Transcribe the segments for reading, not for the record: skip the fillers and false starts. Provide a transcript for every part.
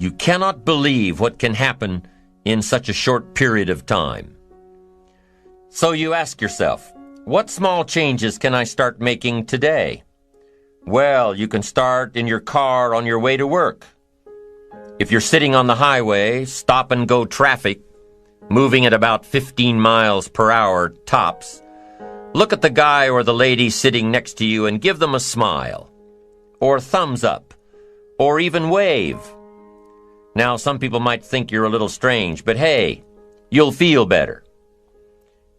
You cannot believe what can happen in such a short period of time. So you ask yourself, what small changes can I start making today? Well, you can start in your car on your way to work. If you're sitting on the highway, stop-and-go traffic, moving at about 15 miles per hour tops, look at the guy or the lady sitting next to you and give them a smile, or thumbs up, or even wave. Now, some people might think you're a little strange, but hey, you'll feel better.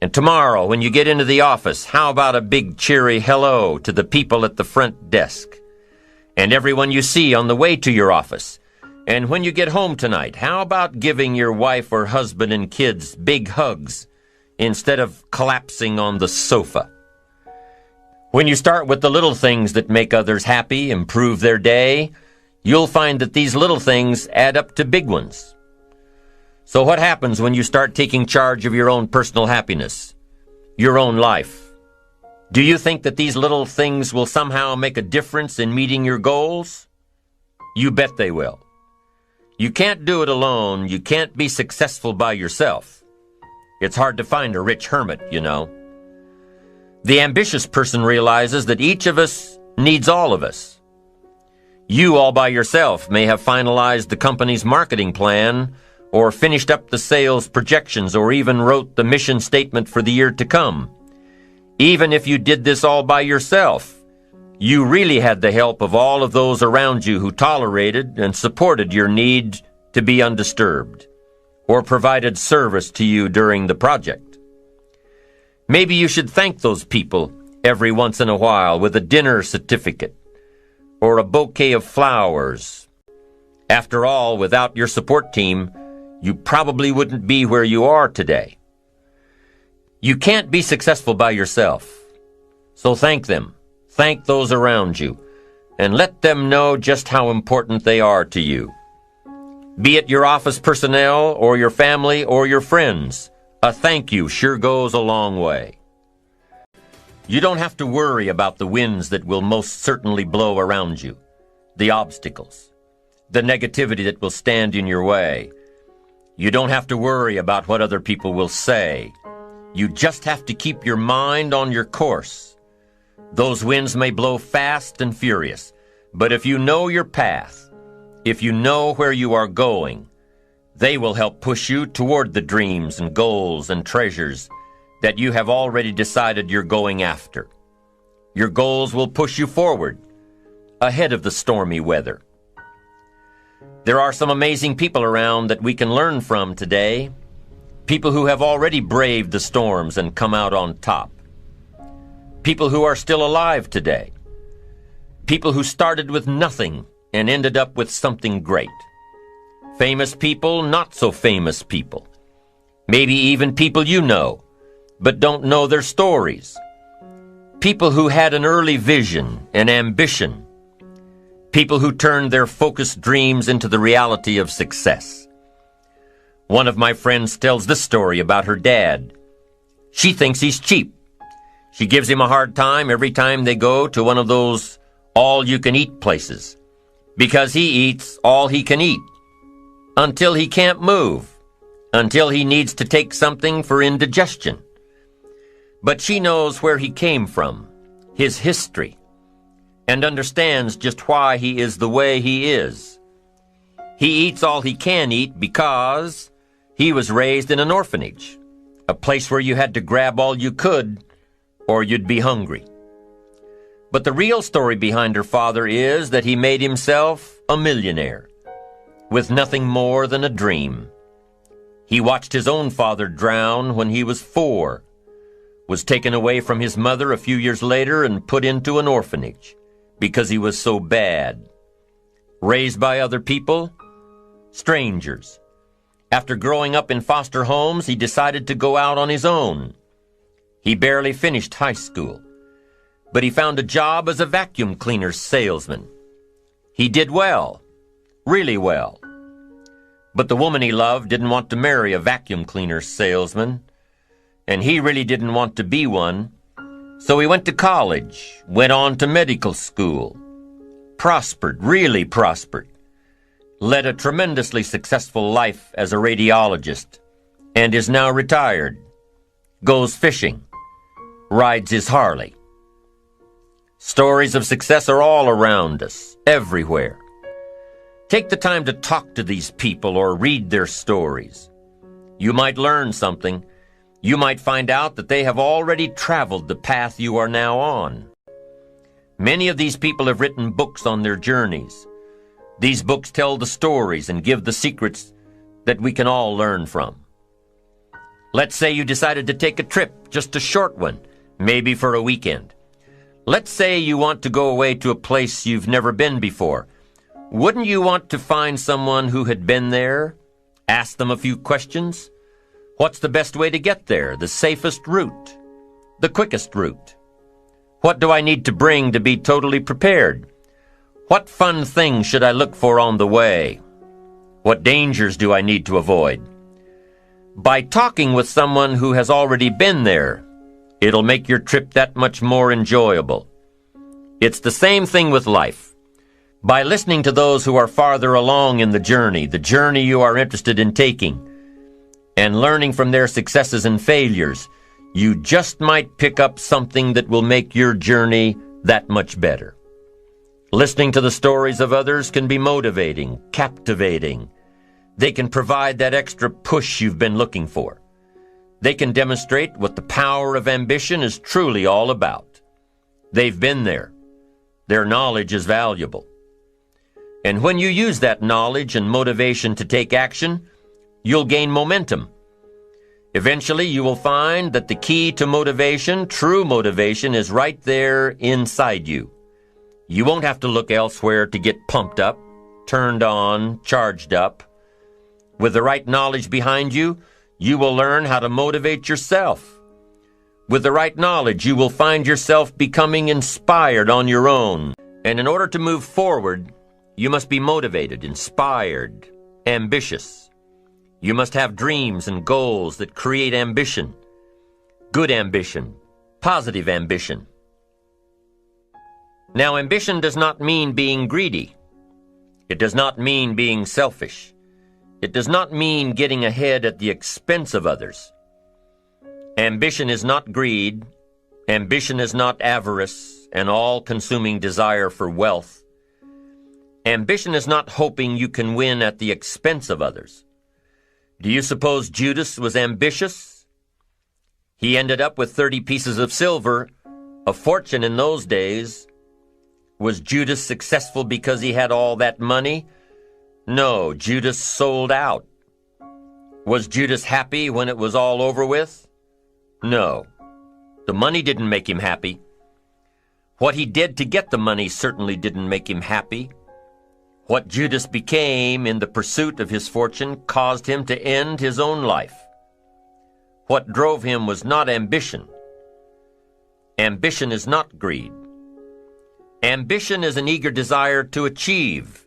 And tomorrow, when you get into the office, how about a big cheery hello to the people at the front desk, and everyone you see on the way to your office? And when you get home tonight, how about giving your wife or husband and kids big hugs instead of collapsing on the sofa? When you start with the little things that make others happy, improve their day, you'll find that these little things add up to big ones. So what happens when you start taking charge of your own personal happiness, your own life? Do you think that these little things will somehow make a difference in meeting your goals? You bet they will. You can't do it alone. You can't be successful by yourself. It's hard to find a rich hermit, you know. The ambitious person realizes that each of us needs all of us. You all by yourself may have finalized the company's marketing plan, or finished up the sales projections, or even wrote the mission statement for the year to come. Even if you did this all by yourself, you really had the help of all of those around you who tolerated and supported your need to be undisturbed, or provided service to you during the project. Maybe you should thank those people every once in a while with a dinner certificate, or a bouquet of flowers. After all, without your support team, you probably wouldn't be where you are today. You can't be successful by yourself, so thank them. Thank those around you, and let them know just how important they are to you. Be it your office personnel, or your family, or your friends, a thank you sure goes a long way. You don't have to worry about the winds that will most certainly blow around you, the obstacles, the negativity that will stand in your way. You don't have to worry about what other people will say. You just have to keep your mind on your course. Those winds may blow fast and furious, but if you know your path, if you know where you are going, they will help push you toward the dreams and goals and treasures that you have already decided you're going after. Your goals will push you forward, ahead of the stormy weather. There are some amazing people around that we can learn from today, people who have already braved the storms and come out on top, people who are still alive today, people who started with nothing and ended up with something great, famous people, not so famous people, maybe even people you know, but don't know their stories, people who had an early vision and ambition, people who turned their focused dreams into the reality of success. One of my friends tells this story about her dad. She thinks he's cheap. She gives him a hard time every time they go to one of those all-you-can-eat places, because he eats all he can eat, until he can't move, until he needs to take something for indigestion. But she knows where he came from, his history, and understands just why he is the way he is. He eats all he can eat because he was raised in an orphanage, a place where you had to grab all you could or you'd be hungry. But the real story behind her father is that he made himself a millionaire with nothing more than a dream. He watched his own father drown when he was 4, was taken away from his mother a few years later and put into an orphanage because he was so bad. Raised by other people, strangers. After growing up in foster homes, he decided to go out on his own. He barely finished high school, but he found a job as a vacuum cleaner salesman. He did well, really well. But the woman he loved didn't want to marry a vacuum cleaner salesman, and he really didn't want to be one. So he went to college, went on to medical school, prospered, really prospered, led a tremendously successful life as a radiologist, and is now retired, goes fishing, rides his Harley. Stories of success are all around us, everywhere. Take the time to talk to these people or read their stories. You might learn something. You might find out that they have already traveled the path you are now on. Many of these people have written books on their journeys. These books tell the stories and give the secrets that we can all learn from. Let's say you decided to take a trip, just a short one, maybe for a weekend. Let's say you want to go away to a place you've never been before. Wouldn't you want to find someone who had been there? Ask them a few questions? What's the best way to get there? The safest route? The quickest route? What do I need to bring to be totally prepared? What fun things should I look for on the way? What dangers do I need to avoid? By talking with someone who has already been there, it'll make your trip that much more enjoyable. It's the same thing with life. By listening to those who are farther along in the journey you are interested in taking, and learning from their successes and failures, you just might pick up something that will make your journey that much better. Listening to the stories of others can be motivating, captivating. They can provide that extra push you've been looking for. They can demonstrate what the power of ambition is truly all about. They've been there. Their knowledge is valuable. And when you use that knowledge and motivation to take action, you'll gain momentum. Eventually, you will find that the key to motivation, true motivation, is right there inside you. You won't have to look elsewhere to get pumped up, turned on, charged up. With the right knowledge behind you, you will learn how to motivate yourself. With the right knowledge, you will find yourself becoming inspired on your own. And in order to move forward, you must be motivated, inspired, ambitious. You must have dreams and goals that create ambition, good ambition, positive ambition. Now, ambition does not mean being greedy. It does not mean being selfish. It does not mean getting ahead at the expense of others. Ambition is not greed. Ambition is not avarice, an all-consuming desire for wealth. Ambition is not hoping you can win at the expense of others. Do you suppose Judas was ambitious? He ended up with 30 pieces of silver, a fortune in those days. Was Judas successful because he had all that money? No, Judas sold out. Was Judas happy when it was all over with? No. The money didn't make him happy. What he did to get the money certainly didn't make him happy. What Judas became in the pursuit of his fortune caused him to end his own life. What drove him was not ambition. Ambition is not greed. Ambition is an eager desire to achieve,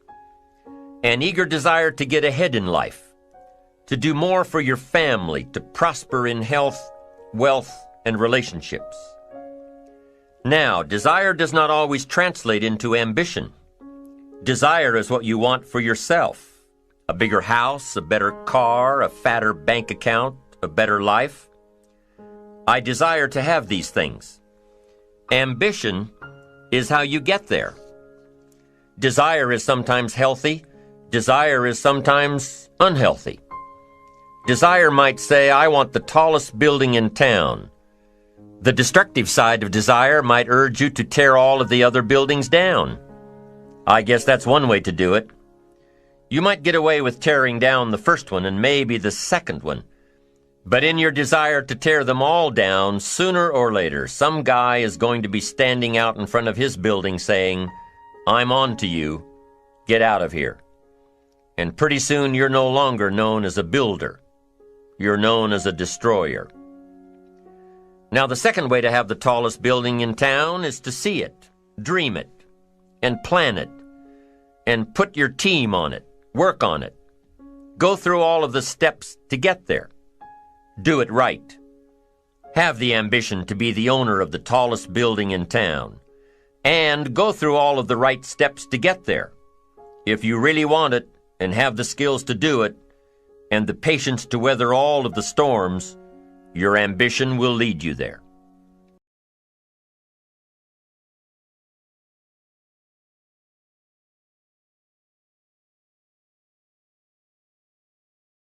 an eager desire to get ahead in life, to do more for your family, to prosper in health, wealth, and relationships. Now, desire does not always translate into ambition. Desire is what you want for yourself. A bigger house, a better car, a fatter bank account, a better life. I desire to have these things. Ambition is how you get there. Desire is sometimes healthy. Desire is sometimes unhealthy. Desire might say, I want the tallest building in town. The destructive side of desire might urge you to tear all of the other buildings down. I guess that's one way to do it. You might get away with tearing down the first one and maybe the second one. But in your desire to tear them all down, sooner or later, some guy is going to be standing out in front of his building saying, I'm on to you. Get out of here. And pretty soon you're no longer known as a builder. You're known as a destroyer. Now, the second way to have the tallest building in town is to see it, dream it, and plan it, and put your team on it, work on it. Go through all of the steps to get there. Do it right. Have the ambition to be the owner of the tallest building in town, and go through all of the right steps to get there. If you really want it, and have the skills to do it, and the patience to weather all of the storms, your ambition will lead you there.